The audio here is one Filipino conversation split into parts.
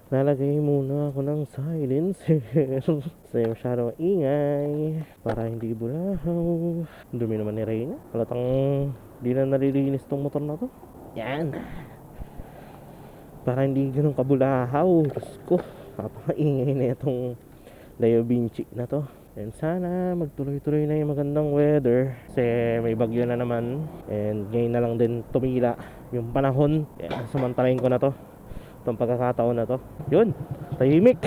Lalagay muna ako ng silencer. Kasi masyadong ingay para hindi bulahaw. Dumi naman ni Reyna. Halatang di na nalilinis tong motor na to. Yan. Para hindi ganun kabulahaw. Diyos ko, napakaingay na itong Leo Vinci na to. And sana magtuloy-tuloy na yung magandang weather. Kasi may bagyo na naman. And ngayon na lang din tumila yung panahon. Kaya samantalahin ko na to, itong pagkakataon na to. Yun, tahimik.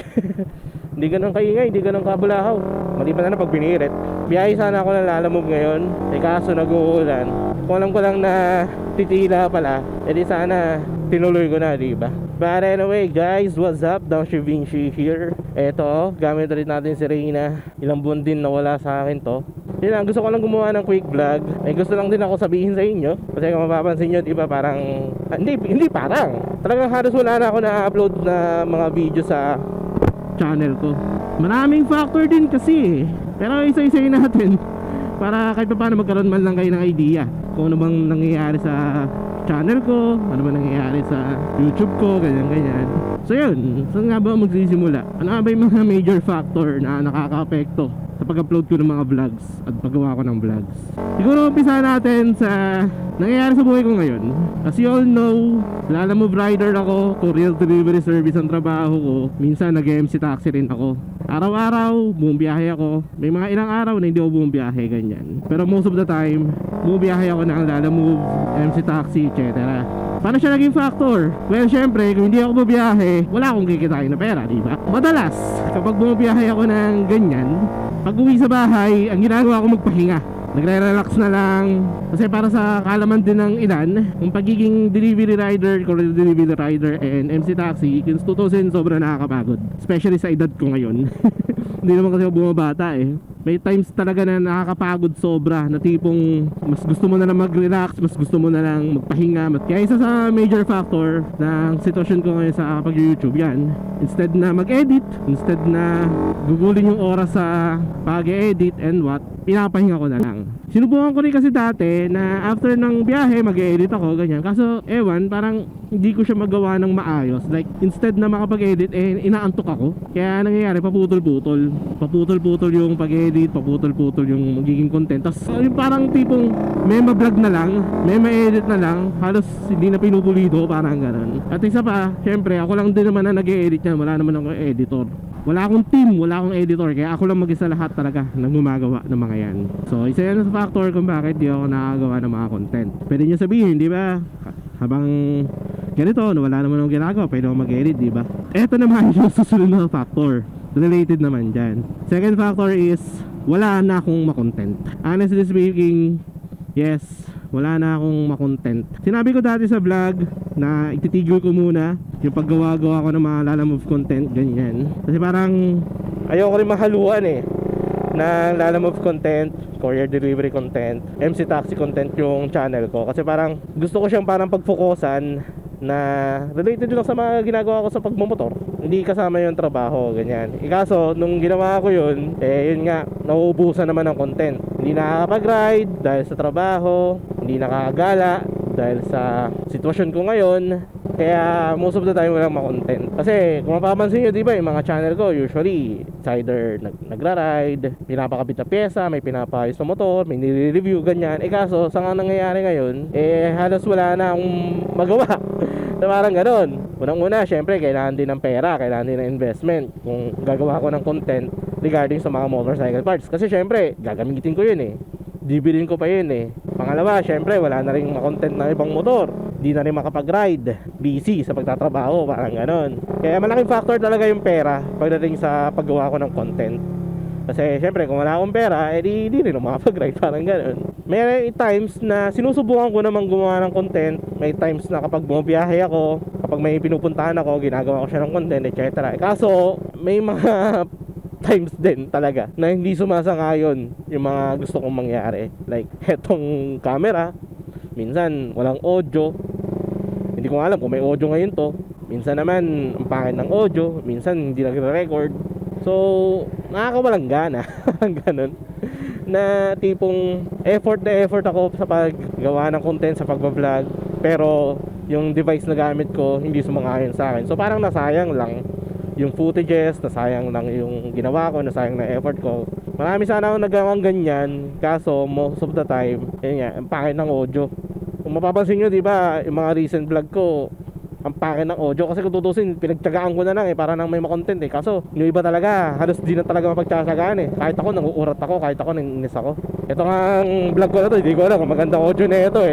Hindi ganun kaingay, hindi ganun kabulahaw. Maliban na pag binirit. Biyahe sana ako ng Lalamove ngayon. Kaso nag-uulan. Kung alam ko lang na titila pala, edi sana tinuloy ko na, diba? But anyway guys, what's up? Downshift Vinci here. Eto, gamit rin natin si Reyna. Ilang buwan din nawala sa akin to. Yun lang, gusto ko lang gumawa ng quick vlog. Gusto lang din ako sabihin sa inyo. Kasi kung mapapansin nyo, diba parang hindi parang talagang halos wala na ako na-upload na mga video sa channel ko. Maraming factor din kasi pero isa-isayin natin para kahit pa paano magkaroon man lang kayo ng idea kung ano bang nangyayari sa channel ko, ano bang nangyayari sa YouTube ko, ganyan. So yun, saan nga ba magsisimula? Ano nga ba yung mga major factor na nakaka-apekto sa pag-upload ko ng mga vlogs at paggawa ko ng vlogs? Siguro umpisa natin sa nangyayari sa buhay ko ngayon. As you all know, Lalamove rider ako, courier delivery service ang trabaho ko. Minsan nag-MC taxi rin ako. Araw-araw, bumibiyahe ako. May mga ilang araw na hindi ako bumibiyahe, ganyan. Pero most of the time, bumibiyahe ako ng Lalamove, MC taxi, etc. Paano siya naging factor? Well, syempre, kung hindi ako bumiyahe, wala akong kikitain na pera, di ba? Madalas, kapag bumibiyahe ako ng ganyan, pag uwi sa bahay, ang ginagawa ko magpahinga. Nagre-relax na lang. Kasi para sa kaalaman din ng ilan, yung pagiging delivery rider, courier delivery rider and MC taxi, since 2000 sobrang nakakapagod. Especially sa edad ko ngayon. Hindi naman kasi ako bumabata eh. May times talaga na nakakapagod sobra, na tipong mas gusto mo na lang mag-relax, mas gusto mo na lang magpahinga. Kaya isa sa major factor ng sitwasyon ko ngayon sa pag-YouTube yan, instead na mag-edit, instead na gugulin yung oras sa pag-edit and what, pinapahinga ko na lang. Sinubukan ko rin kasi dati na after ng biyahe mag-edit ako, ganyan. Kaso ewan, parang hindi ko siya magawa ng maayos. Like instead na makapag-edit, inaantok ako. Kaya nangyayari, paputol-putol. Paputol-putol yung pag-edit, paputol-putol yung magiging content. Tapos yung parang tipong may ma-vlog na lang, may ma-edit na lang, halos hindi na pinupulido, parang ganun. At isa pa, syempre ako lang din naman na nag-edit yan, wala naman akong editor. Wala akong team, wala akong editor, kaya ako lang mag-isa lahat talaga ng gumagawa ng mga yan. So isa yan sa factor kung bakit di ako nakagawa ng mga content. Pwede nyo sabihin, di ba? Habang ganito, wala naman akong ginagawa, pwede ako mag-edit, di ba? Eto naman yung susunod na factor, related naman dyan. Second factor is wala na akong makontent. Honestly speaking, yes, wala na akong makontent. Sinabi ko dati sa vlog na ititigil ko muna yung paggawa-gawa ko ng mga Lalamove content, ganyan. Kasi parang ayoko rin mahaluan eh na Lalamove content, courier delivery content, MC taxi content yung channel ko. Kasi parang gusto ko siyang parang pagfokusan na related lang sa mga ginagawa ko sa pagmumotor, hindi kasama yung trabaho, ganyan. Kaso nung ginawa ko yun, yun nga, nauubusan naman ng content. Hindi nakakapag-ride dahil sa trabaho, hindi nakakagala dahil sa sitwasyon ko ngayon. Kaya most of the time walang ma-content. Kasi kung mapapansin nyo, diba, yung mga channel ko usually it's either nagra-ride, pinapakabit na pyesa, may pinapayos na motor, may nire-review, ganyan. Kaso sa nga nangyayari ngayon, halos wala na akong magawa. So parang ganun. Unang-una, syempre kailangan din ng pera, kailangan din ng investment kung gagawa ko ng content regarding sa mga motorcycle parts. Kasi syempre gagamitin ko yun bibilin ko pa yun Pangalawa, syempre wala na rin ma-content na ibang motor, di na rin makapag-ride, busy sa pagtatrabaho, parang ganon. Kaya malaking factor talaga yung pera pagdating sa paggawa ko ng content. Kasi syempre kung wala akong pera, di rin ako makapag-ride, parang ganon. May times na sinusubukan ko namang gumawa ng content. May times na kapag bumabiyahe ako, kapag may pinupuntahan ako, ginagawa ko siya ng content, etc. Kaso may mga times din talaga na hindi sumasang-ayon yung mga gusto kong mangyari. Like etong camera, minsan walang audio, hindi ko alam kung may audio ngayon to. Minsan naman ang pangit ng audio, minsan hindi nagre-record. So nakakawalang gana. Ganun, na tipong effort na effort ako sa paggawa ng content, sa pagbablog, pero yung device na gamit ko hindi sumang-ayon sa akin. So parang nasayang lang yung footages, nasayang lang yung ginawa ko, nasayang na effort ko. Marami sana akong nagawang ganyan, kaso most of the time, yun nga, ang pangit ng audio. Kung mapapansin nyo, di ba, yung mga recent vlog ko, ang pangit ng audio kasi kung tutusin, pinagtyagaan ko na lang para nang may makontent kaso yung iba talaga halos di na talaga mapagtyagaan kahit ako nanguurat ako, kahit ako nanginis ako. Ito nga ang vlog ko na to, hindi ko alam kung maganda audio na ito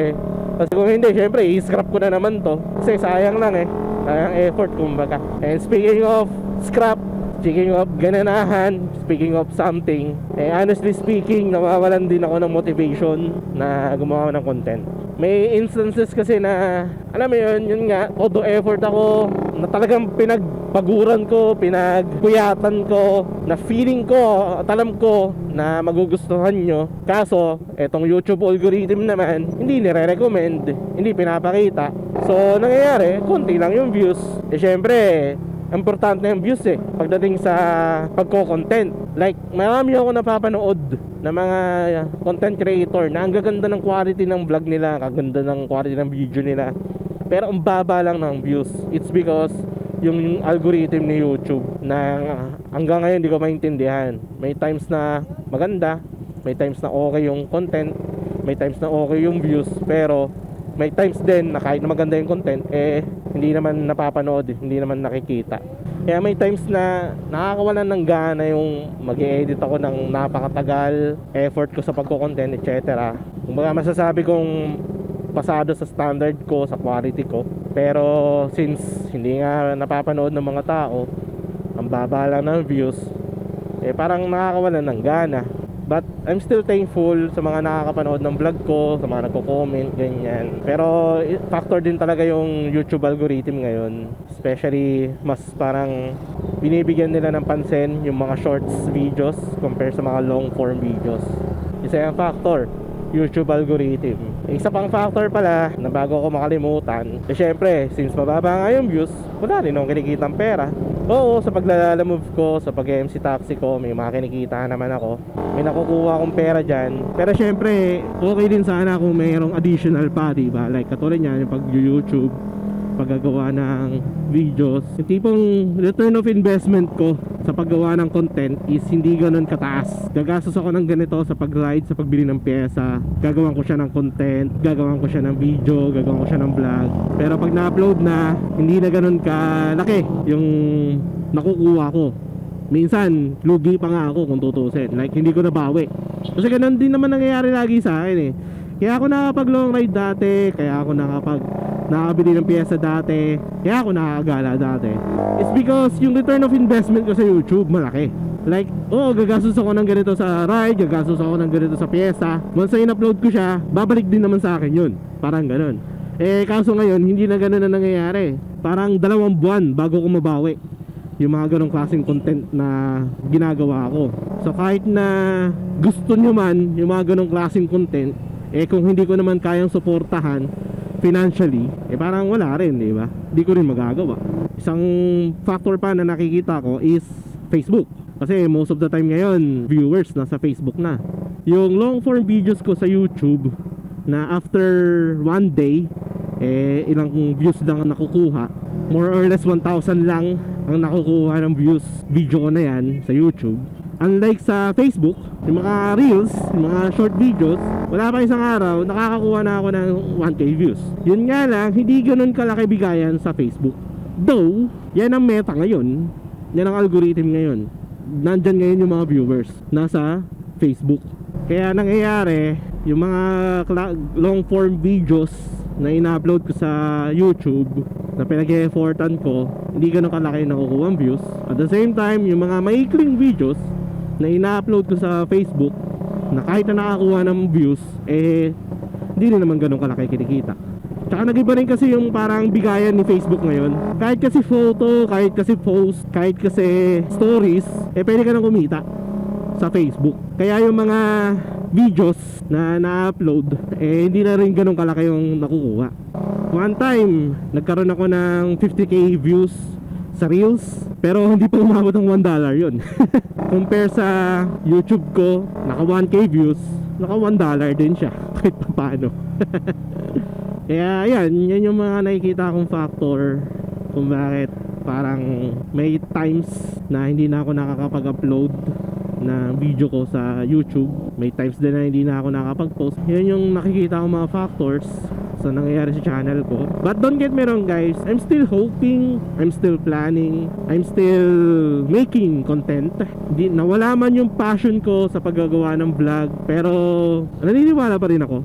kasi kung hindi, syempre i-scrap ko na naman to kasi sayang lang sayang effort kumbaga. And speaking of scrap, speaking of gananahan, speaking of something, honestly speaking, nawawalan din ako ng motivation na gumawa ng content. May instances kasi na, alam mo yun nga, todo effort ako, na talagang pinagpaguran ko, pinagpuyatan ko, na feeling ko, at alam ko na magugustuhan nyo. Kaso, etong YouTube algorithm naman, hindi nire-recommend, hindi pinapakita. So, nangyayari, konti lang yung views. Syempre, importante yung views pagdating sa pagko-content. Like, marami ako napapanood na mga content creator na ang gaganda ng quality ng vlog nila, kaganda ng quality ng video nila, pero ang baba lang ng views. It's because yung algorithm ni YouTube na hanggang ngayon hindi ko maintindihan. May times na maganda, may times na okay yung content, may times na okay yung views, pero may times din na kahit na maganda yung content, hindi naman napapanood, hindi naman nakikita. Kaya may times na nakakawalan ng gana yung mag-i-edit ako ng napakatagal, effort ko sa pagko-content, etc. Kumbaga masasabi kong pasado sa standard ko, sa quality ko. Pero since hindi nga napapanood ng mga tao, ang baba lang ng views, parang nakakawalan ng gana. But I'm still thankful sa mga nakakapanood ng vlog ko, sa mga nagko-comment, ganyan. Pero factor din talaga yung YouTube algorithm ngayon. Especially, mas parang binibigyan nila ng pansin yung mga shorts videos compare sa mga long form videos. Isa yung factor, YouTube algorithm. Isa pang factor pala na bago ko makalimutan, syempre, since mababa nga yung views, wala rin akong kinikitang pera. Oo, sa paglalamove ko, sa pag-MC taxi ko, may mga kinikita naman ako. May nakukuha akong pera dyan. Pero syempre, okay din sana kung mayroong additional pa, diba? Like katulad niyan, yung pag-YouTube, paggagawa ng videos. Yung tipong return of investment ko sa paggawa ng content is hindi ganun kataas. Gagastos ako ng ganito sa pag-ride, sa pagbili ng pyesa. Gagawan ko siya ng content, gagawan ko siya ng video, gagawan ko siya ng vlog. Pero pag na-upload na, hindi na ganun kalaki yung nakukuha ko. Minsan, lugi pa nga ako kung tutusin. Like, hindi ko nabawi. Kasi ganun din naman nangyayari lagi sa akin Kaya ako nakapag long ride dati, kaya ako nakabili ng pyesa dati, kaya ako nakakagala dati. It's because yung return of investment ko sa YouTube malaki. Like, gagastos ako ng ganito sa ride, gagastos ako ng ganito sa pyesa. Once na in-upload ko siya, babalik din naman sa akin yun. Parang ganun. Kaso ngayon, hindi na ganun na nangyayari. Parang 2 buwan bago ko mabawi yung mga ganong klaseng content na ginagawa ko. So kahit na gusto nyo man yung mga ganong klaseng content, kung hindi ko naman kayang suportahan financially, parang wala rin, di ba? Di ko rin magagawa. Isang factor pa na nakikita ko is Facebook. Kasi most of the time ngayon, viewers nasa Facebook na. Yung long form videos ko sa YouTube, na after 1 day, ilang views lang ang nakukuha. More or less 1,000 lang ang nakukuha ng views video ko na yan sa YouTube. Unlike sa Facebook, yung mga reels, yung mga short videos, wala pa isang araw, nakakakuha na ako ng 1K views. Yun nga lang, hindi ganun kalaki bigayan sa Facebook. Though, yan ang meta ngayon, yan ang algorithm ngayon. Nandyan ngayon yung mga viewers, nasa Facebook. Kaya nangyayari, yung mga long form videos na ina-upload ko sa YouTube, na pinag-e-effortan ko, hindi ganun kalaki nakukuha ang views. At the same time, yung mga maikling videos na ina-upload ko sa Facebook, na kahit na nakakuha ng views, hindi rin naman ganun kalaki kinikita. Tsaka nag-iba rin kasi yung parang bigayan ni Facebook ngayon. Kahit kasi photo, kahit kasi post, kahit kasi stories, pwede ka nang kumita sa Facebook. Kaya yung mga videos na na-upload, hindi na rin ganun kalaki yung nakukuha. One time, nagkaroon ako ng 50k views sa Reels, pero hindi pa umabot ng $1 yun. Compare sa YouTube ko, naka 1k views, naka $1 din siya kahit pa paano. Kaya yan yung mga nakikita kong factor kung bakit parang may times na hindi na ako nakakapag-upload na video ko sa YouTube. May times din na hindi na ako nakakapag-post. Yan yung nakikita kong mga factors sa nangyayari sa channel ko. But don't get me wrong guys, I'm still hoping, I'm still planning, I'm still making content. Hindi, nawala man yung passion ko sa paggagawa ng vlog, pero naniniwala pa rin ako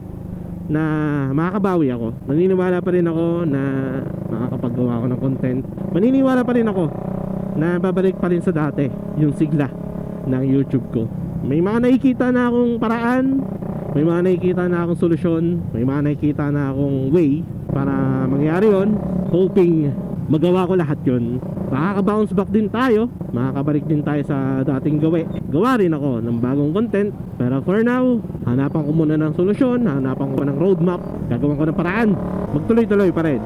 na makakabawi ako. Naniniwala pa rin ako na makakapagawa ako ng content. Maniniwala pa rin ako na babalik pa rin sa dati yung sigla ng YouTube ko. May mga nakikita na akong paraan, may mga nakikita na akong solusyon, may mga nakikita na akong way para mangyari yon. Hoping magawa ko lahat yon. Makaka-bounce back din tayo, makakabalik din tayo sa dating gawa rin ako ng bagong content. Pero for now, hanapan ko muna ng solusyon, hanapan ko ng roadmap, gagawin ko ng paraan, magtuloy-tuloy pa rin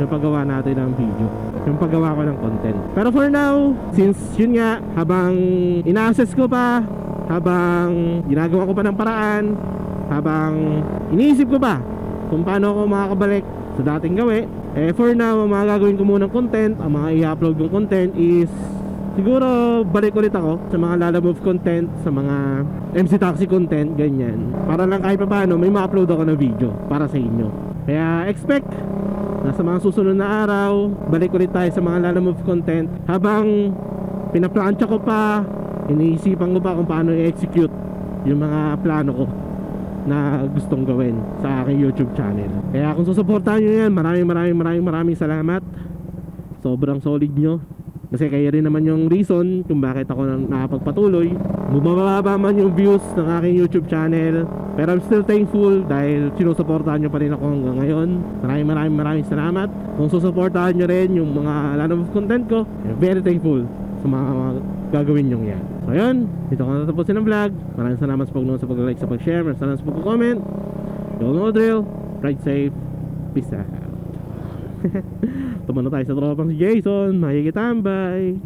yung paggawa natin ng video, yung paggawa ko ng content. Pero for now, since yun nga, habang ina-assess ko pa, habang ginagawa ko pa ng paraan, habang iniisip ko pa kung paano ako makakabalik sa dating for now, ang mga gagawin ko muna ng content, ang mga i-upload kong content is siguro balik ulit ako sa mga lalamove content, sa mga MC Taxi content, ganyan, para lang kahit pa paano may ma-upload ako na video para sa inyo. Kaya expect na sa mga susunod na araw, balik ulit tayo sa mga lalamove content, habang pinaplansya ko pa, iniisipan ko pa kung paano i-execute yung mga plano ko na gustong gawin sa aking YouTube channel. Kaya kung susuportahan nyo yan, maraming salamat. Sobrang solid nyo, kasi kayo rin naman yung reason kung bakit ako nakapagpatuloy. Bumababa man yung views ng aking YouTube channel, pero I'm still thankful dahil sinusuportahan nyo pa rin ako hanggang ngayon. Maraming salamat. Kung susuportahan nyo rin yung mga lalabas content ko, I'm very thankful sa mga gagawin nyo yan. So yun, dito ko natapusin ang vlog. Maraming salamat sa pag-nood, sa pag-like, sa pag-share. Maraming salamat sa pag-comment. You all know the drill. Ride safe. Peace out. Tumano tayo sa tropang si Jason. Makikitambay.